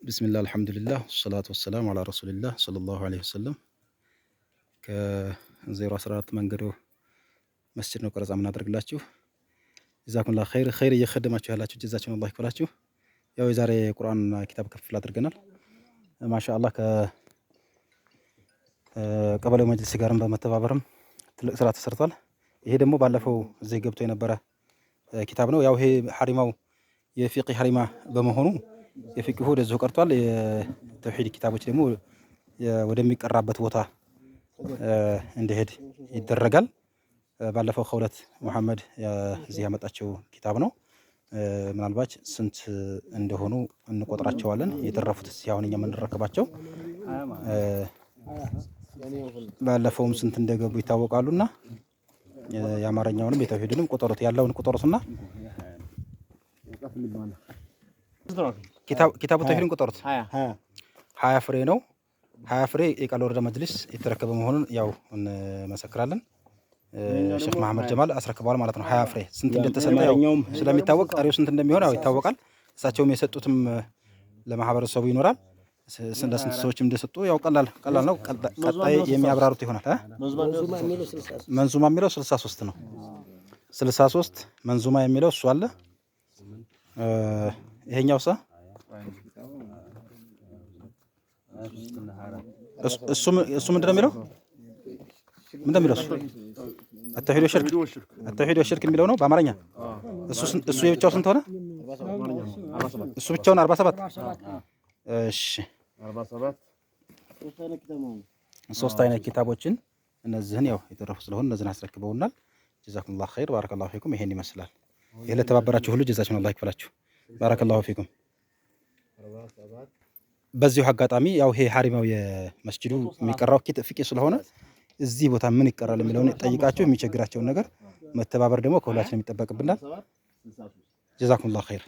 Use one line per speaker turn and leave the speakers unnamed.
ቢስሚላህ አልሐምዱሊላህ ወሰላቱ ወሰላሙ አላ ረሱሊላህ ሰለላሁ ዐለይሂ ወሰለም። ከ014 መንገዶ መስጂድ ነው ቀረጻ የምናደርግላችሁ። ጀዛኩሙላህ ኸይር እየከደማችሁ ያላችሁ ጀዛችሁን አላህ ይክፈላችሁ። ያው የዛሬ ቁርአን ኪታብ ክፍል አድርገናል። ማሻአላህ ከቀበሌው መጅሊስ ጋርም በመተባበርም ትልቅ ስራ ተሰርቷል። ይሄ ደግሞ ባለፈው እዚህ ገብቶ የነበረ ኪታብ ነው። ያው ይሄ ሐሪማው የፊቅህ ሐሪማ በመሆኑ የፊቅሁ ወደዚሁ ቀርቷል። የተውሂድ ኪታቦች ደግሞ ወደሚቀራበት ቦታ እንዲሄድ ይደረጋል። ባለፈው ከሁለት መሐመድ እዚህ ያመጣቸው ኪታብ ነው። ምናልባት ስንት እንደሆኑ እንቆጥራቸዋለን። የተረፉት ሲያሁን እኛ የምንረከባቸው ባለፈውም ስንት እንደገቡ ይታወቃሉና የአማርኛውንም የተውሂድንም ቁጠሩት፣ ያለውን ቁጠሩትና ኪታቡ ተውሂድን ቁጠሩት። 20 ፍሬ ነው። 20 ፍሬ የቃል ወረዳ መጅሊስ የተረከበ መሆኑን ያው እንመሰክራለን። ሼክ መሐመድ ጀማል አስረክበዋል ማለት ነው። 20 ፍሬ ስንት እንደተሰጠ ያው ስለሚታወቅ ቀሪው ስንት እንደሚሆን ያው ይታወቃል። እሳቸውም የሰጡትም ለማህበረሰቡ ይኖራል። ለስንት ሰዎችም እንደሰጡ ያው ቀላል ነው። ቀጣይ የሚያብራሩት ይሆናል። መንዙማ የሚለው 63 ነው። 63 መንዙማ የሚለው እሱ አለ። ይሄኛው እሱ ምንድነው የሚለው? አተውሂድ ወሽርክ የሚለው ነው በአማርኛ። እሱ የብቻው ስንት ሆነ? እሱ ብቻውን 47። እሺ 3 አይነት ኪታቦችን እነዚህን ያው የተረፉ ስለሆነ እነዚህን አስረክበውናል። ጀዛኩሙላህ ኸይር ባረከላሁ ፊኩም። ይሄን ይመስላል። ይሄ ለተባበራችሁ ሁሉ ጀዛችሁን አላህ ይክፈላችሁ። ባረከላሁ ፊኩም። በዚሁ አጋጣሚ ያው ይሄ ሐሪማው የመስጂዱ የሚቀራው ፊቅህ ስለሆነ እዚህ ቦታ ምን ይቀራል የሚለውን ጠይቃችሁ የሚቸግራቸውን ነገር መተባበር ደግሞ ከሁላችንም ይጠበቅብናል። ጀዛኩሙላህ ኸይር።